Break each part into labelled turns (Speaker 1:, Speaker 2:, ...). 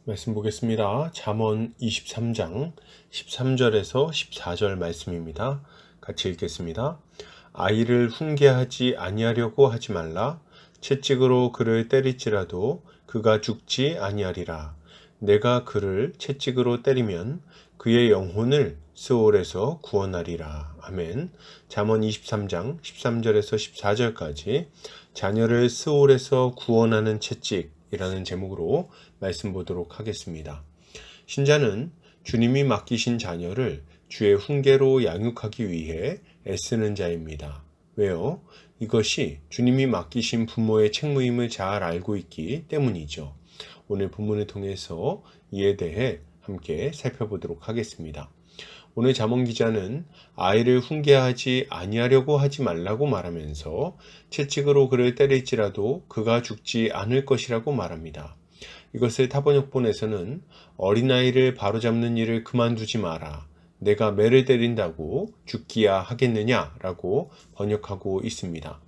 Speaker 1: 말씀 보겠습니다. 잠언 23장 13절에서 14절 말씀입니다. 같이 읽겠습니다. 아이를 훈계하지 아니하려고 하지 말라. 채찍으로 그를 때릴지라도 그가 죽지 아니하리라. 내가 그를 채찍으로 때리면 그의 영혼을 스올에서 구원하리라. 아멘. 잠언 23장 13절에서 14절까지 자녀를 스올에서 구원하는 채찍이라는 제목으로 말씀 보도록 하겠습니다. 신자는 주님이 맡기신 자녀를 주의 훈계로 양육하기 위해 애쓰는 자입니다. 왜요? 이것이 주님이 맡기신 부모의 책무임을 잘 알고 있기 때문이죠. 오늘 본문을 통해서 이에 대해 함께 살펴보도록 하겠습니다. 오늘 잠언 기자는 아이를 훈계하지 아니하려고 하지 말라고 말하면서 채찍으로 그를 때릴지라도 그가 죽지 않을 것이라고 말합니다. 이것을 타번역본에서는 어린아이를 바로잡는 일을 그만두지 마라. 내가 매를 때린다고 죽기야 하겠느냐? 라고 번역하고 있습니다.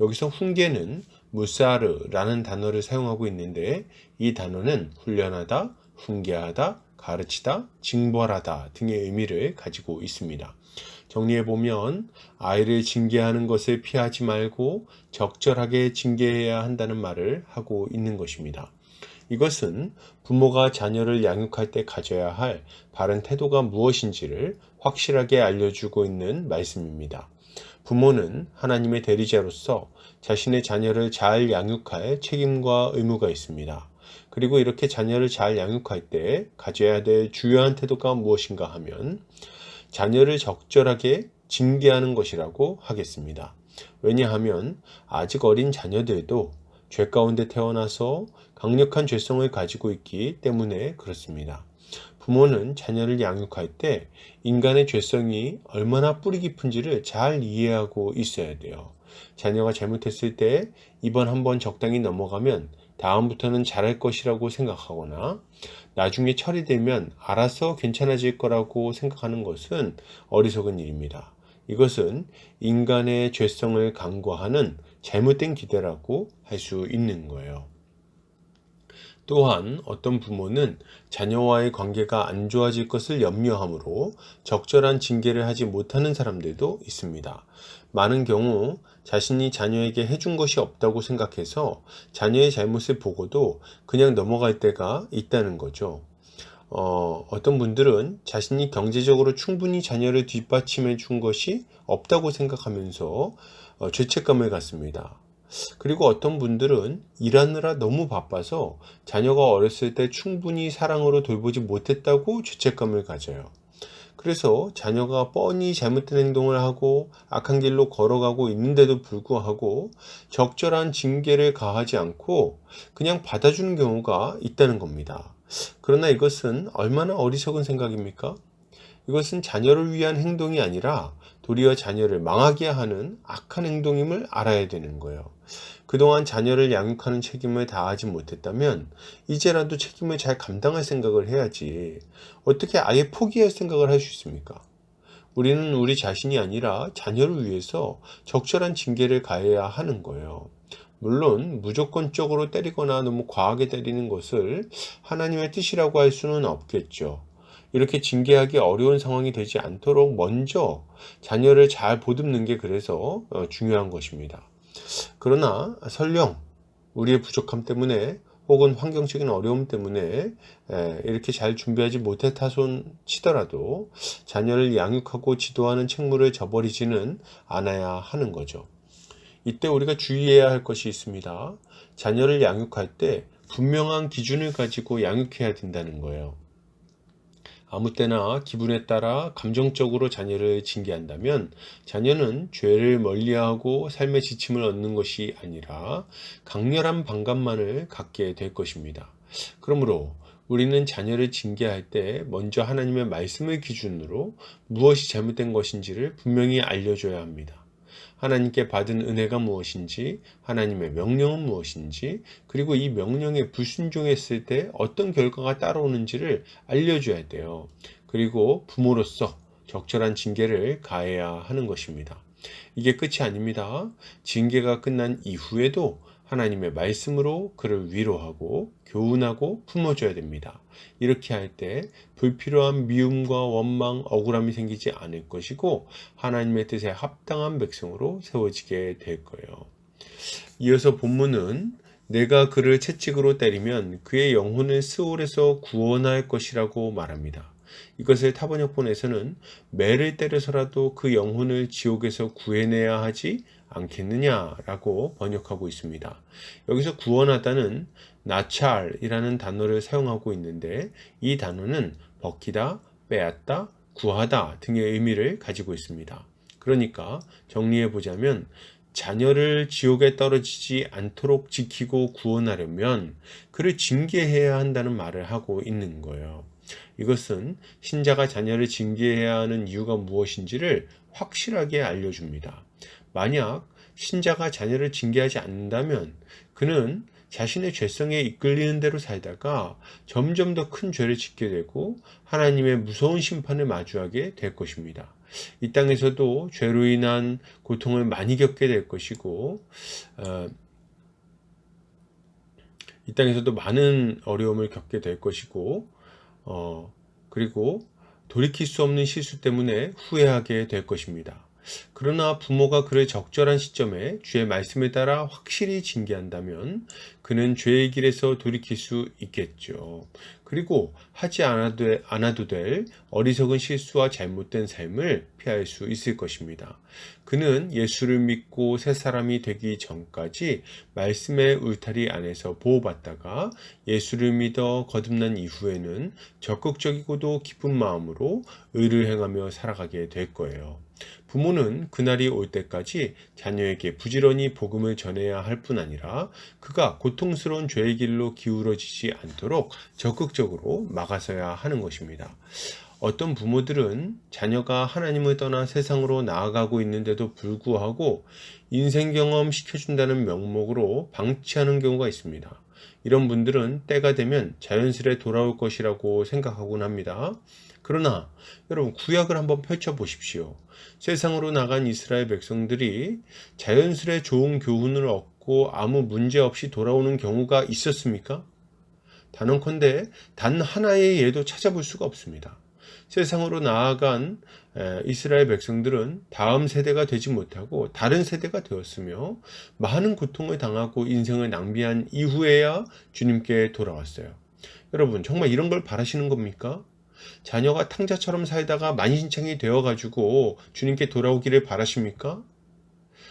Speaker 1: 여기서 훈계는 무사르라는 단어를 사용하고 있는데 이 단어는 훈련하다, 훈계하다, 가르치다, 징벌하다 등의 의미를 가지고 있습니다. 정리해보면 아이를 징계하는 것을 피하지 말고 적절하게 징계해야 한다는 말을 하고 있는 것입니다. 이것은 부모가 자녀를 양육할 때 가져야 할 바른 태도가 무엇인지를 확실하게 알려주고 있는 말씀입니다. 부모는 하나님의 대리자로서 자신의 자녀를 잘 양육할 책임과 의무가 있습니다. 그리고 이렇게 자녀를 잘 양육할 때 가져야 될 주요한 태도가 무엇인가 하면 자녀를 적절하게 징계하는 것이라고 하겠습니다. 왜냐하면 아직 어린 자녀들도 죄 가운데 태어나서 강력한 죄성을 가지고 있기 때문에 그렇습니다. 부모는 자녀를 양육할 때 인간의 죄성이 얼마나 뿌리 깊은지를 잘 이해하고 있어야 돼요. 자녀가 잘못했을 때 이번 한번 적당히 넘어가면 다음부터는 잘할 것이라고 생각하거나 나중에 처리되면 알아서 괜찮아질 거라고 생각하는 것은 어리석은 일입니다. 이것은 인간의 죄성을 간과하는 잘못된 기대라고 할 수 있는 거예요. 또한 어떤 부모는 자녀와의 관계가 안 좋아질 것을 염려하므로 적절한 징계를 하지 못하는 사람들도 있습니다. 많은 경우 자신이 자녀에게 해준 것이 없다고 생각해서 자녀의 잘못을 보고도 그냥 넘어갈 때가 있다는 거죠. 어떤 분들은 자신이 경제적으로 충분히 자녀를 뒷받침해 준 것이 없다고 생각하면서 죄책감을 갖습니다. 그리고 어떤 분들은 일하느라 너무 바빠서 자녀가 어렸을 때 충분히 사랑으로 돌보지 못했다고 죄책감을 가져요. 그래서 자녀가 뻔히 잘못된 행동을 하고 악한 길로 걸어가고 있는데도 불구하고 적절한 징계를 가하지 않고 그냥 받아주는 경우가 있다는 겁니다. 그러나 이것은 얼마나 어리석은 생각입니까? 이것은 자녀를 위한 행동이 아니라 도리어 자녀를 망하게 하는 악한 행동임을 알아야 되는 거예요. 그동안 자녀를 양육하는 책임을 다하지 못했다면 이제라도 책임을 잘 감당할 생각을 해야지. 어떻게 아예 포기할 생각을 할 수 있습니까? 우리는 우리 자신이 아니라 자녀를 위해서 적절한 징계를 가해야 하는 거예요. 물론 무조건적으로 때리거나 너무 과하게 때리는 것을 하나님의 뜻이라고 할 수는 없겠죠. 이렇게 징계하기 어려운 상황이 되지 않도록 먼저 자녀를 잘 보듬는 게 그래서 중요한 것입니다. 그러나 설령 우리의 부족함 때문에 혹은 환경적인 어려움 때문에 이렇게 잘 준비하지 못했다손 치더라도 자녀를 양육하고 지도하는 책무를 저버리지는 않아야 하는 거죠. 이때 우리가 주의해야 할 것이 있습니다. 자녀를 양육할 때 분명한 기준을 가지고 양육해야 된다는 거예요. 아무 때나 기분에 따라 감정적으로 자녀를 징계한다면 자녀는 죄를 멀리하고 삶의 지침을 얻는 것이 아니라 강렬한 반감만을 갖게 될 것입니다. 그러므로 우리는 자녀를 징계할 때 먼저 하나님의 말씀을 기준으로 무엇이 잘못된 것인지를 분명히 알려줘야 합니다. 하나님께 받은 은혜가 무엇인지, 하나님의 명령은 무엇인지, 그리고 이 명령에 불순종했을 때 어떤 결과가 따라오는지를 알려줘야 돼요. 그리고 부모로서 적절한 징계를 가해야 하는 것입니다. 이게 끝이 아닙니다. 징계가 끝난 이후에도 하나님의 말씀으로 그를 위로하고 교훈하고 품어줘야 됩니다. 이렇게 할 때 불필요한 미움과 원망, 억울함이 생기지 않을 것이고 하나님의 뜻에 합당한 백성으로 세워지게 될 거예요. 이어서 본문은 내가 그를 채찍으로 때리면 그의 영혼을 스올에서 구원할 것이라고 말합니다. 이것을 타번역본에서는 매를 때려서라도 그 영혼을 지옥에서 구해내야 하지 않겠느냐라고 번역하고 있습니다. 여기서 구원하다는 나찰이라는 단어를 사용하고 있는데 이 단어는 벗기다, 빼앗다, 구하다 등의 의미를 가지고 있습니다. 그러니까 정리해 보자면 자녀를 지옥에 떨어지지 않도록 지키고 구원하려면 그를 징계해야 한다는 말을 하고 있는 거예요. 이것은 신자가 자녀를 징계해야 하는 이유가 무엇인지를 확실하게 알려줍니다. 만약 신자가 자녀를 징계하지 않는다면 그는 자신의 죄성에 이끌리는 대로 살다가 점점 더 큰 죄를 짓게 되고 하나님의 무서운 심판을 마주하게 될 것입니다. 이 땅에서도 죄로 인한 고통을 많이 겪게 될 것이고 이 땅에서도 많은 어려움을 겪게 될 것이고 그리고 돌이킬 수 없는 실수 때문에 후회하게 될 것입니다. 그러나 부모가 그를 적절한 시점에 주의 말씀에 따라 확실히 징계한다면 그는 죄의 길에서 돌이킬 수 있겠죠. 그리고 하지 않아도 될 어리석은 실수와 잘못된 삶을 피할 수 있을 것입니다. 그는 예수를 믿고 새 사람이 되기 전까지 말씀의 울타리 안에서 보호받다가 예수를 믿어 거듭난 이후에는 적극적이고도 기쁜 마음으로 의를 행하며 살아가게 될 거예요. 부모는 그날이 올 때까지 자녀에게 부지런히 복음을 전해야 할 뿐 아니라 그가 고통스러운 죄의 길로 기울어지지 않도록 적극적으로 막아서야 하는 것입니다. 어떤 부모들은 자녀가 하나님을 떠나 세상으로 나아가고 있는데도 불구하고 인생 경험 시켜준다는 명목으로 방치하는 경우가 있습니다. 이런 분들은 때가 되면 자연스레 돌아올 것이라고 생각하곤 합니다. 그러나 여러분 구약을 한번 펼쳐보십시오. 세상으로 나간 이스라엘 백성들이 자연스레 좋은 교훈을 얻고 아무 문제 없이 돌아오는 경우가 있었습니까? 단언컨대 단 하나의 예도 찾아볼 수가 없습니다. 세상으로 나아간 이스라엘 백성들은 다음 세대가 되지 못하고 다른 세대가 되었으며 많은 고통을 당하고 인생을 낭비한 이후에야 주님께 돌아왔어요. 여러분 정말 이런 걸 바라시는 겁니까? 자녀가 탕자처럼 살다가 만신창이 되어가지고 주님께 돌아오기를 바라십니까?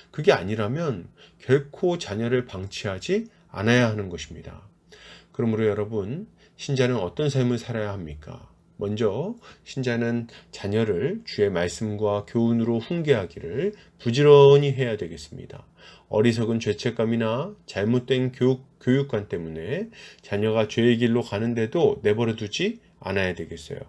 Speaker 1: 그게 아니라면 결코 자녀를 방치하지 않아야 하는 것입니다. 그러므로 여러분, 신자는 어떤 삶을 살아야 합니까? 먼저 신자는 자녀를 주의 말씀과 교훈으로 훈계하기를 부지런히 해야 되겠습니다. 어리석은 죄책감이나 잘못된 교육관 때문에 자녀가 죄의 길로 가는데도 내버려 두지 않아야 되겠어요.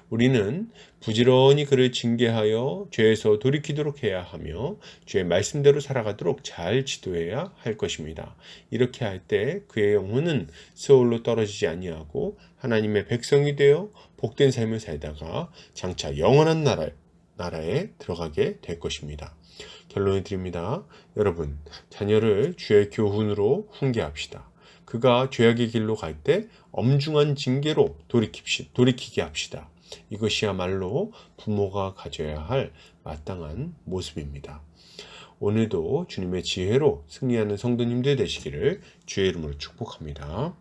Speaker 1: 우리는 부지런히 그를 징계하여 죄에서 돌이키도록 해야 하며 주의 말씀대로 살아가도록 잘 지도해야 할 것입니다. 이렇게 할 때 그의 영혼은 세월로 떨어지지 아니하고 하나님의 백성이 되어 복된 삶을 살다가 장차 영원한 나라에 들어가게 될 것입니다. 결론을 드립니다. 여러분, 자녀를 주의 교훈으로 훈계합시다. 그가 죄악의 길로 갈 때 엄중한 징계로 돌이키게 합시다. 이것이야말로 부모가 가져야 할 마땅한 모습입니다. 오늘도 주님의 지혜로 승리하는 성도님들 되시기를 주의 이름으로 축복합니다.